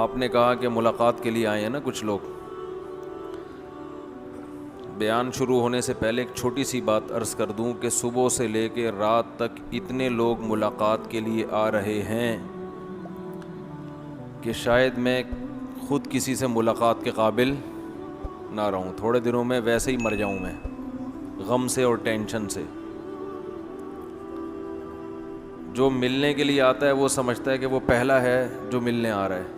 آپ نے کہا کہ ملاقات کے لیے آئے ہیں نا کچھ لوگ. بیان شروع ہونے سے پہلے ایک چھوٹی سی بات عرض کر دوں کہ صبح سے لے کے رات تک اتنے لوگ ملاقات کے لیے آ رہے ہیں کہ شاید میں خود کسی سے ملاقات کے قابل نہ رہوں. تھوڑے دنوں میں ویسے ہی مر جاؤں میں غم سے اور ٹینشن سے. جو ملنے کے لیے آتا ہے وہ سمجھتا ہے کہ وہ پہلا ہے جو ملنے آ رہا ہے,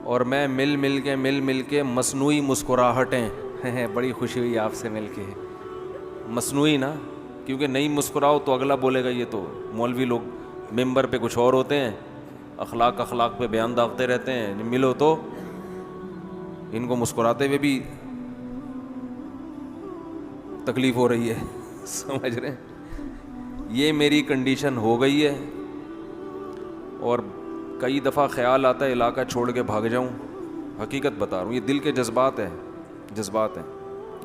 اور میں مل کے مصنوعی مسکراہٹیں بڑی خوشی ہوئی آپ سے مل کے. مصنوعی نا, کیونکہ نہیں مسکراؤ تو اگلا بولے گا یہ تو مولوی لوگ ممبر پہ کچھ اور ہوتے ہیں, اخلاق پہ بیان داغتے رہتے ہیں. ملو تو ان کو مسکراتے ہوئے بھی تکلیف ہو رہی ہے. سمجھ رہے ہیں, یہ میری کنڈیشن ہو گئی ہے. اور کئی دفعہ خیال آتا ہے علاقہ چھوڑ کے بھاگ جاؤں. حقیقت بتا رہا ہوں, یہ دل کے جذبات ہیں.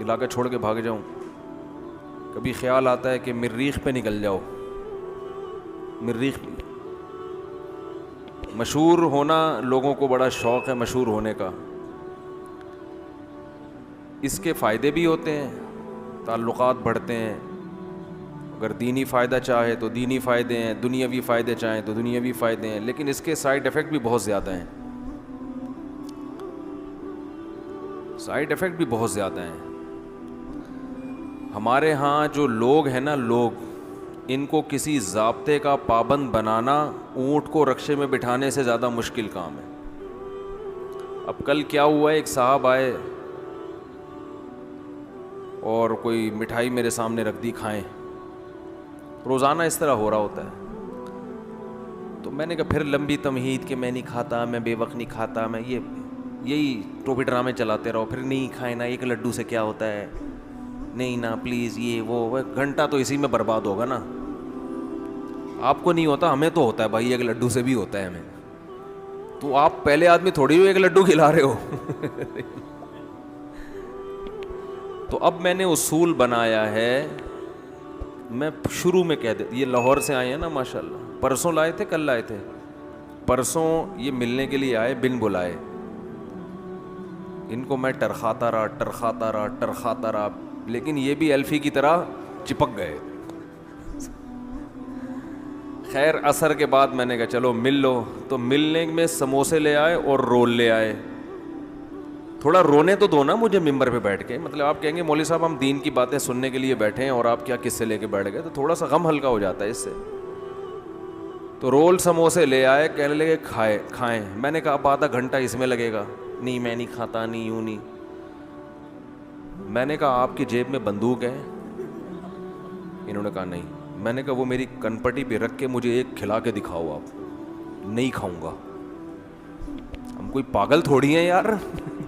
علاقہ چھوڑ کے بھاگ جاؤں. کبھی خیال آتا ہے کہ مریخ پہ نکل جاؤ. مریخ مشہور ہونا لوگوں کو بڑا شوق ہے مشہور ہونے کا. اس کے فائدے بھی ہوتے ہیں, تعلقات بڑھتے ہیں. اگر دینی فائدہ چاہے تو دینی فائدے ہیں, دنیاوی فائدے چاہیں تو دنیاوی فائدے ہیں, لیکن اس کے سائیڈ ایفیکٹ بھی بہت زیادہ ہیں. ہمارے ہاں جو لوگ ہیں نا, ان کو کسی ضابطے کا پابند بنانا اونٹ کو رکشے میں بٹھانے سے زیادہ مشکل کام ہے. اب کل کیا ہوا ہے, ایک صاحب آئے اور کوئی مٹھائی میرے سامنے رکھ دی, کھائیں. روزانہ اس طرح ہو رہا ہوتا ہے. تو میں نے کہا پھر لمبی تمہید کہ میں نہیں کھاتا, میں بے وقت نہیں کھاتا, میں یہی ٹوپی ڈرامے چلاتے رہو. پھر نہیں کھائے نا, ایک لڈو سے کیا ہوتا ہے, نہیں نا پلیز, یہ وہ گھنٹہ تو اسی میں برباد ہوگا نا. آپ کو نہیں ہوتا, ہمیں تو ہوتا ہے بھائی, ایک لڈو سے بھی ہوتا ہے ہمیں. تو آپ پہلے آدمی تھوڑی ہو ایک لڈو کھلا رہے ہو. تو اب میں نے اصول بنایا ہے, میں شروع میں کہہ دیتا, یہ لاہور سے آئے ہیں نا ماشاءاللہ, پرسوں لائے تھے, کل لائے تھے, پرسوں یہ ملنے کے لیے آئے بن بلائے. ان کو میں ٹرخاتا رہا, لیکن یہ بھی الفی کی طرح چپک گئے. خیر عصر کے بعد میں نے کہا چلو مل لو. تو ملنے میں سموسے لے آئے اور رول لے آئے. تھوڑا رونے تو دو نا مجھے ممبر پہ بیٹھ کے. مطلب آپ کہیں گے مولوی صاحب ہم دین کی باتیں سننے کے لیے بیٹھے ہیں اور آپ کیا قصے لے کے بیٹھ گئے, تو تھوڑا سا غم ہلکا ہو جاتا ہے اس سے. تو رول سموسے لے آئے, کہنے لگے کھائیں. میں نے کہا اب آدھا گھنٹہ اس میں لگے گا. نہیں میں نہیں کھاتا, نہیں یوں نہیں. میں نے کہا آپ کی جیب میں بندوق ہے؟ انہوں نے کہا نہیں. میں نے کہا وہ میری کنپٹی پہ رکھ کے مجھے ایک کھلا کے دکھاؤ. آپ نہیں کھاؤں گا. ہم کوئی پاگل تھوڑی ہیں یار,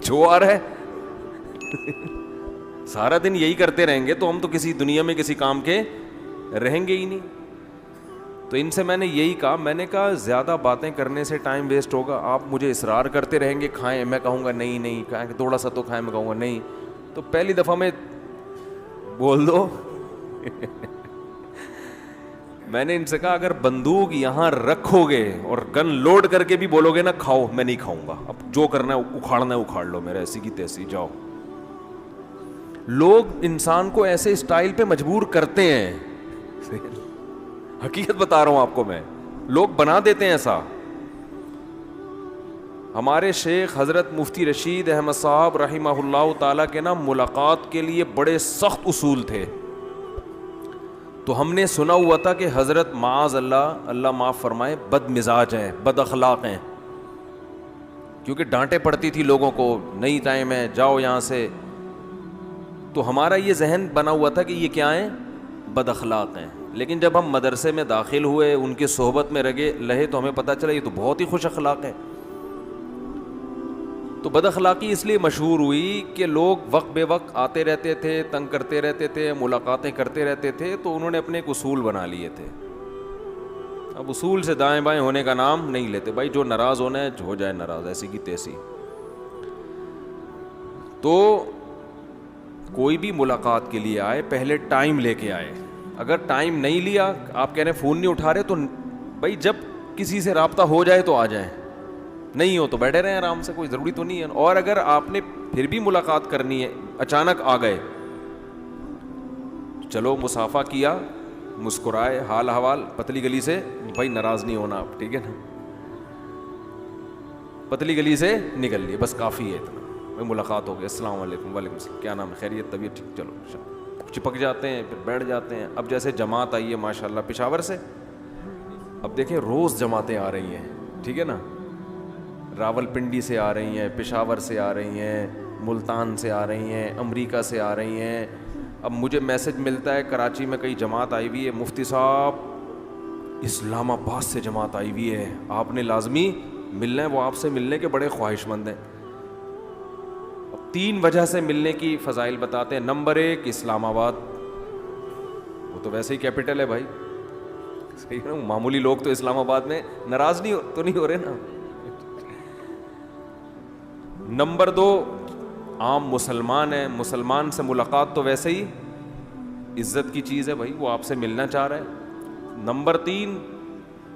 جو آ رہا ہے سارا دن یہی کرتے رہیں گے تو ہم تو کسی دنیا میں کسی کام کے رہیں گے ہی نہیں. تو ان سے میں نے یہی کہا, میں نے کہا زیادہ باتیں کرنے سے ٹائم ویسٹ ہوگا. آپ مجھے اصرار کرتے رہیں گے کھائیں, میں کہوں گا نہیں کھائیں, تھوڑا سا تو کھائیں, میں کہوں گا نہیں. تو پہلی دفعہ میں بول دو. میں نے ان سے کہا اگر بندوق یہاں رکھو گے اور گن لوڈ کر کے بھی بولو گے نا کھاؤ, میں نہیں کھاؤں گا. اب جو کرنا ہے اکھاڑنا ہے اکھاڑ لو, میرا ایسی کی تیسی جاؤ. لوگ انسان کو ایسے اسٹائل پہ مجبور کرتے ہیں. حقیقت بتا رہا ہوں آپ کو میں, لوگ بنا دیتے ہیں ایسا. ہمارے شیخ حضرت مفتی رشید احمد صاحب رحمہ اللہ تعالیٰ کے نا ملاقات کے لیے بڑے سخت اصول تھے. تو ہم نے سنا ہوا تھا کہ حضرت معاذ اللہ معاف فرمائے بد مزاج ہیں, بد اخلاق ہیں, کیونکہ ڈانٹے پڑتی تھی لوگوں کو, نہیں ٹائم ہے جاؤ یہاں سے. تو ہمارا یہ ذہن بنا ہوا تھا کہ یہ کیا ہیں, بد اخلاق ہیں. لیکن جب ہم مدرسے میں داخل ہوئے, ان کی صحبت میں رہے تو ہمیں پتہ چلا یہ تو بہت ہی خوش اخلاق ہے. تو بد اخلاقی اس لیے مشہور ہوئی کہ لوگ وقت بے وقت آتے رہتے تھے, تنگ کرتے رہتے تھے, ملاقاتیں کرتے رہتے تھے. تو انہوں نے اپنے ایک اصول بنا لیے تھے. اب اصول سے دائیں بائیں ہونے کا نام نہیں لیتے بھائی, جو ناراض ہونا ہے ہو جائے ناراض, ایسی کی تیسی. تو کوئی بھی ملاقات کے لیے آئے پہلے ٹائم لے کے آئے. اگر ٹائم نہیں لیا, آپ کہہ رہے ہیں فون نہیں اٹھا رہے, تو بھائی جب کسی سے رابطہ ہو جائے تو آ جائیں, نہیں ہو تو بیٹھے رہیں آرام سے, کوئی ضروری تو نہیں ہے. اور اگر آپ نے پھر بھی ملاقات کرنی ہے, اچانک آ گئے, چلو مصافحہ کیا, مسکرائے, حال حوال, پتلی گلی سے, بھائی ناراض نہیں ہونا آپ, ٹھیک ہے نا, پتلی گلی سے نکل لیے, بس کافی ہے اتنا, بھائی ملاقات ہو گئی, السلام علیکم, وعلیکم السلام, کیا نام ہے, خیریت, طبیعت ٹھیک, چلو چپک جاتے ہیں, پھر بیٹھ جاتے ہیں. اب جیسے جماعت آئی ہے ماشاء اللہ پشاور سے, اب دیکھیں روز جماعتیں آ رہی ہیں, ٹھیک ہے نا, راول پنڈی سے آ رہی ہیں, پشاور سے آ رہی ہیں, ملتان سے آ رہی ہیں, امریکہ سے آ رہی ہیں. اب مجھے میسج ملتا ہے کراچی میں کئی جماعت آئی ہوئی ہے, مفتی صاحب اسلام آباد سے جماعت آئی ہوئی ہے, آپ نے لازمی ملنا ہے, وہ آپ سے ملنے کے بڑے خواہش مند ہیں. اب 3 وجہ سے ملنے کی فضائل بتاتے ہیں. نمبر 1 اسلام آباد, وہ تو ویسے ہی کیپٹل ہے بھائی, صحیح ہے نا, معمولی لوگ تو اسلام آباد میں ناراض نہیں ہو رہے نا. نمبر 2 عام مسلمان ہے, مسلمان سے ملاقات تو ویسے ہی عزت کی چیز ہے بھائی, وہ آپ سے ملنا چاہ رہا ہے. نمبر 3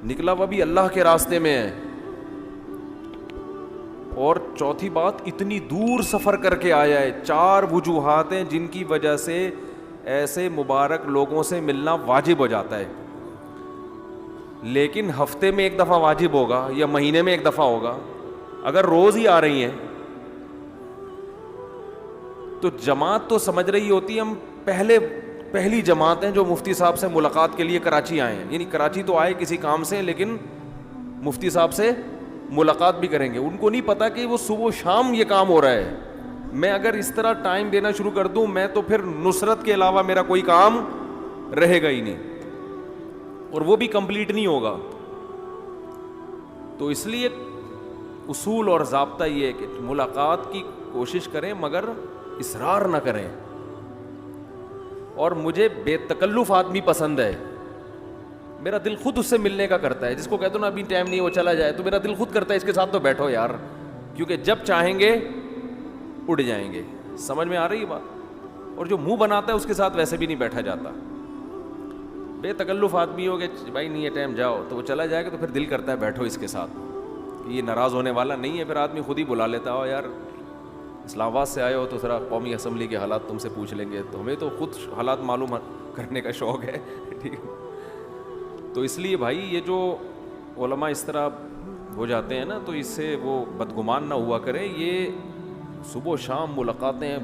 نکلا وہ بھی اللہ کے راستے میں ہے. اور چوتھی بات, اتنی دور سفر کر کے آیا ہے. 4 وجوہات ہیں جن کی وجہ سے ایسے مبارک لوگوں سے ملنا واجب ہو جاتا ہے, لیکن ہفتے میں 1 دفعہ واجب ہوگا یا مہینے میں 1 دفعہ ہوگا. اگر روز ہی آ رہی ہیں تو جماعت تو سمجھ رہی ہوتی ہے ہم پہلی جماعت ہیں جو مفتی صاحب سے ملاقات کے لیے کراچی آئے ہیں, یعنی کراچی تو آئے کسی کام سے, لیکن مفتی صاحب سے ملاقات بھی کریں گے. ان کو نہیں پتا کہ وہ صبح و شام یہ کام ہو رہا ہے. میں اگر اس طرح ٹائم دینا شروع کر دوں, میں تو پھر نصرت کے علاوہ میرا کوئی کام رہے گا ہی نہیں, اور وہ بھی کمپلیٹ نہیں ہوگا. تو اس لیے اصول اور ضابطہ یہ ہے کہ ملاقات کی کوشش کریں مگر اصرار نہ کریں. اور مجھے بے تکلف آدمی پسند ہے, میرا دل خود اس سے ملنے کا کرتا ہے. جس کو کہتا ہوں نا ابھی ٹائم نہیں, وہ چلا جائے, تو میرا دل خود کرتا ہے اس کے ساتھ تو بیٹھو یار, کیونکہ جب چاہیں گے اڑ جائیں گے. سمجھ میں آ رہی ہے بات؟ اور جو منہ بناتا ہے اس کے ساتھ ویسے بھی نہیں بیٹھا جاتا. بے تکلف آدمی ہو کہ بھائی نہیں ہے ٹائم جاؤ, تو وہ چلا جائے گا, تو پھر دل کرتا ہے بیٹھو اس کے ساتھ, یہ ناراض ہونے والا نہیں ہے. پھر آدمی خود ہی بلا لیتا ہو, یار اسلام آباد سے آئے ہو تو ذرا قومی اسمبلی کے حالات تم سے پوچھ لیں گے, تو ہمیں تو خود حالات معلوم کرنے کا شوق ہے, ٹھیک ہے. تو اس لیے بھائی یہ جو علماء اس طرح ہو جاتے ہیں نا, تو اس سے وہ بدگمان نہ ہوا کریں. یہ صبح و شام ملاقاتیں.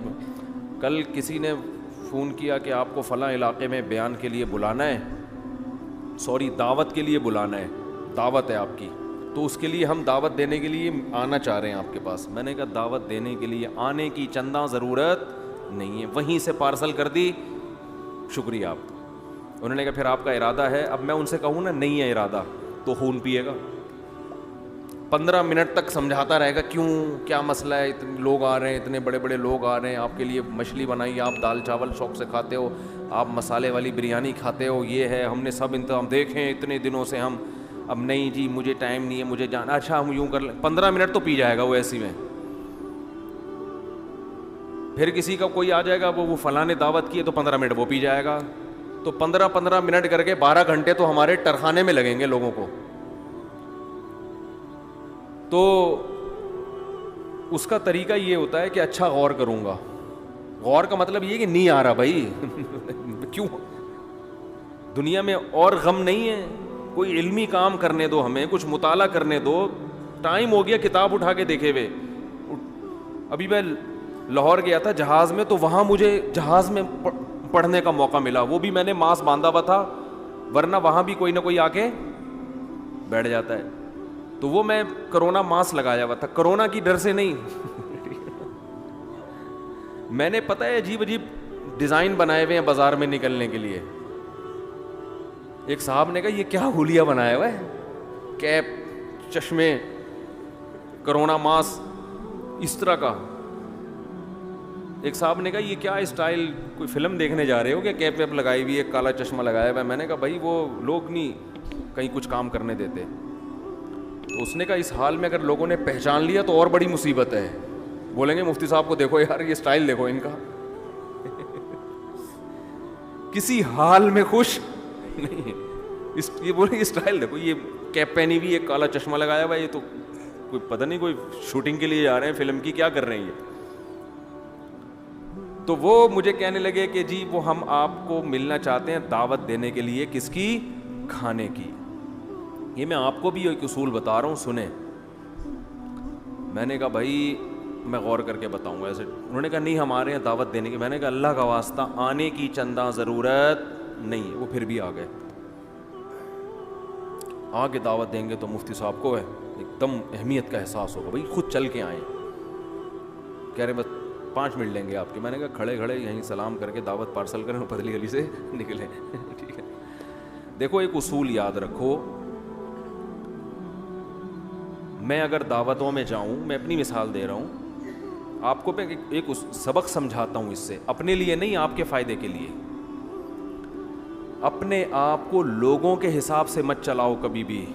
کل کسی نے فون کیا کہ آپ کو فلاں علاقے میں بیان کے لیے بلانا ہے, دعوت کے لیے بلانا ہے, دعوت ہے آپ کی, تو اس کے لیے ہم دعوت دینے کے لیے آنا چاہ رہے ہیں آپ کے پاس. میں نے کہا دعوت دینے کے لیے آنے کی چندہ ضرورت نہیں ہے, وہیں سے پارسل کر دی, شکریہ آپ. انہوں نے کہا پھر آپ کا ارادہ ہے. اب میں ان سے کہوں نا نہیں ہے ارادہ, تو خون پیے گا. 15 منٹ تک سمجھاتا رہے گا کیوں, کیا مسئلہ ہے, اتنے لوگ آ رہے ہیں, اتنے بڑے بڑے لوگ آ رہے ہیں, آپ کے لیے مچھلی بنائی, آپ دال چاول شوق سے کھاتے ہو, آپ مسالے والی بریانی کھاتے ہو, یہ ہے, ہم نے سب انتظام دیکھیں اتنے دنوں سے ہم, اب نہیں جی مجھے ٹائم نہیں ہے, مجھے جانا, اچھا ہم یوں کر لیں. 15 منٹ تو پی جائے گا وہ ایسی میں. پھر کسی کا کوئی آ جائے گا, وہ فلاں نے دعوت کی ہے, تو 15 منٹ وہ پی جائے گا. تو 15 منٹ کر کے 12 گھنٹے تو ہمارے ٹرخانے میں لگیں گے لوگوں کو. تو اس کا طریقہ یہ ہوتا ہے کہ اچھا غور کروں گا. غور کا مطلب یہ کہ نہیں آ رہا بھائی کیوں, دنیا میں اور غم نہیں ہے, کوئی علمی کام کرنے دو, ہمیں کچھ مطالعہ کرنے دو. ٹائم ہو گیا کتاب اٹھا کے دیکھے ہوئے. ابھی میں لاہور گیا تھا جہاز میں, تو وہاں مجھے جہاز میں پڑھنے کا موقع ملا. وہ بھی میں نے ماسک باندھا ہوا تھا, ورنہ وہاں بھی کوئی نہ کوئی آ کے بیٹھ جاتا ہے. تو وہ میں کرونا ماسک لگایا ہوا تھا, کرونا کی ڈر سے نہیں. میں نے پتہ ہے عجیب عجیب ڈیزائن بنائے ہوئے ہیں بازار میں نکلنے کے لیے. ایک صاحب نے کہا یہ کیا حلیہ بنایا ہوا ہے, کیپ, چشمے, کرونا ماسک اس طرح کا. ایک صاحب نے کہا یہ کیا اسٹائل, کوئی فلم دیکھنے جا رہے ہو کیا, کیپ ویپ لگائی ہوئی ہے, کالا چشمہ لگایا ہوا ہے. میں نے کہا بھائی وہ لوگ نہیں کہیں کچھ کام کرنے دیتے. تو اس نے کہا اس حال میں اگر لوگوں نے پہچان لیا تو اور بڑی مصیبت ہے, بولیں گے مفتی صاحب کو دیکھو یار یہ اسٹائل دیکھو ان کا. کسی حال میں خوش نہیں. یہ بولے اسٹائل دیکھو، یہ کیپ پہنی ہوئی، ایک کالا چشمہ لگایا ہوا، یہ تو کوئی پتہ نہیں کوئی شوٹنگ کے لیے جا رہے ہیں فلم کی، کیا کر رہے ہیں یہ. تو وہ مجھے کہنے لگے کہ جی وہ ہم آپ کو ملنا چاہتے ہیں دعوت دینے کے لیے. کس کی؟ کھانے کی. یہ میں آپ کو بھی ایک اصول بتا رہا ہوں، سنیں. میں نے کہا بھائی میں غور کر کے بتاؤں گا ایسے. انہوں نے کہا نہیں ہمارے یہاں دعوت دینے کی. میں نے کہا اللہ کا واسطہ آنے کی چندہ ضرورت نہیں ہے. وہ پھر بھی آ گئے. آگے دعوت دیں گے تو مفتی صاحب کو ہے ایک دم اہمیت کا احساس ہوگا. بھائی خود چل کے آئیں. کہہ رہے بس 5 منٹ لیں گے آپ کے. میں نے کہا کھڑے کھڑے یہیں سلام کر کے دعوت پارسل کریں اور پتلی گلی سے نکلیں. ٹھیک ہے. دیکھو ایک اصول یاد رکھو، میں اگر دعوتوں میں جاؤں، میں اپنی مثال دے رہا ہوں آپ کو، میں ایک سبق سمجھاتا ہوں اس سے، اپنے لیے نہیں آپ کے فائدے کے لیے. اپنے آپ کو لوگوں کے حساب سے مت چلاؤ کبھی بھی.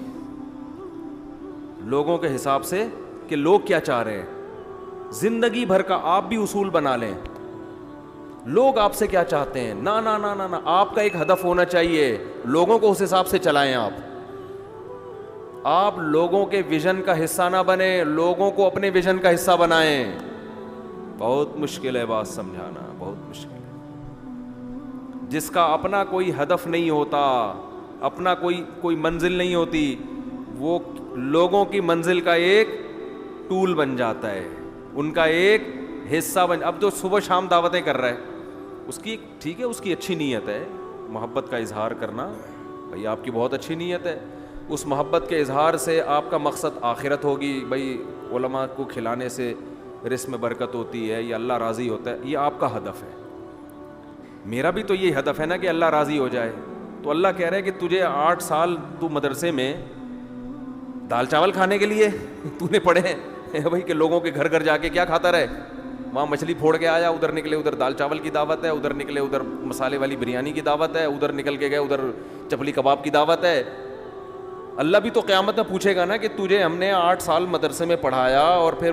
لوگوں کے حساب سے کہ لوگ کیا چاہ رہے ہیں. زندگی بھر کا آپ بھی اصول بنا لیں، لوگ آپ سے کیا چاہتے ہیں. نہ نہ نہ نہ، آپ کا ایک ہدف ہونا چاہیے، لوگوں کو اس حساب سے چلائیں. آپ لوگوں کے ویژن کا حصہ نہ بنیں، لوگوں کو اپنے ویژن کا حصہ بنائیں. بہت مشکل ہے بات سمجھانا، بہت مشکل ہے. جس کا اپنا کوئی ہدف نہیں ہوتا، اپنا کوئی منزل نہیں ہوتی، وہ لوگوں کی منزل کا ایک ٹول بن جاتا ہے، ان کا ایک حصہ بن. اب جو صبح شام دعوتیں کر رہا ہے اس کی ٹھیک ہے، اس کی اچھی نیت ہے، محبت کا اظہار کرنا، بھائی آپ کی بہت اچھی نیت ہے. اس محبت کے اظہار سے آپ کا مقصد آخرت ہوگی، بھائی علماء کو کھلانے سے رزق میں برکت ہوتی ہے یا اللہ راضی ہوتا ہے، یہ آپ کا ہدف ہے. میرا بھی تو یہ ہدف ہے نا کہ اللہ راضی ہو جائے. تو اللہ کہہ رہے ہیں کہ تجھے 8 سال تو مدرسے میں دال چاول کھانے کے لیے تو نے پڑھے ہیں بھائی کہ لوگوں کے گھر گھر جا کے کیا کھاتا رہے. وہاں مچھلی پھوڑ کے آیا، ادھر نکلے ادھر دال چاول کی دعوت ہے، ادھر نکلے ادھر مسالے والی بریانی کی دعوت ہے، ادھر نکل کے گئے ادھر چپلی کباب کی دعوت ہے. اللہ بھی تو قیامت میں پوچھے گا نا کہ تجھے ہم نے 8 سال مدرسے میں پڑھایا اور پھر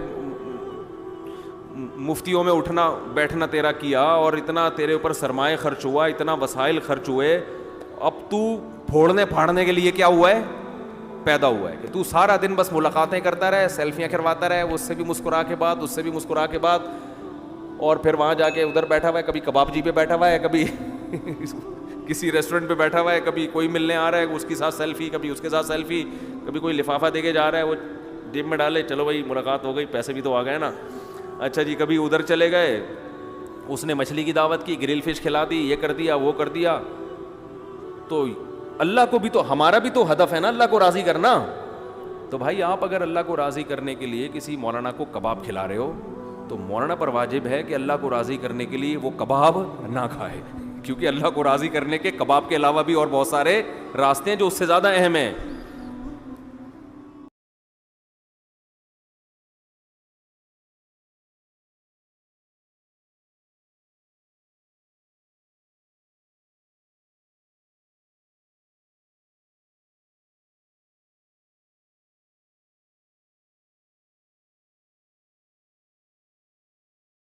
مفتیوں میں اٹھنا بیٹھنا تیرا کیا اور اتنا تیرے اوپر سرمایہ خرچ ہوا، اتنا وسائل خرچ ہوئے، اب تو پھوڑنے پھاڑنے کے لیے کیا ہوا ہے؟ پیدا ہوا ہے کہ تو سارا دن بس ملاقاتیں کرتا رہے، سیلفیاں کرواتا رہے، اس سے بھی مسکرا کے بعد اس سے بھی مسکرا کے بعد، اور پھر وہاں جا کے ادھر بیٹھا ہوا ہے، کبھی کباب جی پہ بیٹھا ہوا ہے، کبھی کسی ریسٹورنٹ پہ بیٹھا ہوا ہے، کبھی کوئی ملنے آ رہا ہے اس کے ساتھ سیلفی، کبھی اس کے ساتھ سیلفی، کبھی کوئی لفافہ دے کے جا رہا ہے وہ جیب میں ڈالے، چلو بھائی ملاقات ہو گئی، پیسے بھی تو آ گئے نا. اچھا جی کبھی ادھر چلے گئے، اس نے مچھلی کی دعوت کی، گرل فش کھلا دی، یہ کر دیا وہ کر دیا. تو اللہ کو بھی تو، ہمارا بھی تو ہدف ہے نا اللہ کو راضی کرنا. تو بھائی آپ اگر اللہ کو راضی کرنے کے لیے کسی مولانا کو کباب کھلا رہے ہو تو مولانا پر واجب ہے کہ اللہ کو راضی کرنے کے لیے وہ کباب نہ کھائے، کیونکہ اللہ کو راضی کرنے کے کباب کے علاوہ بھی اور بہت سارے راستے ہیں جو اس سے زیادہ اہم ہیں.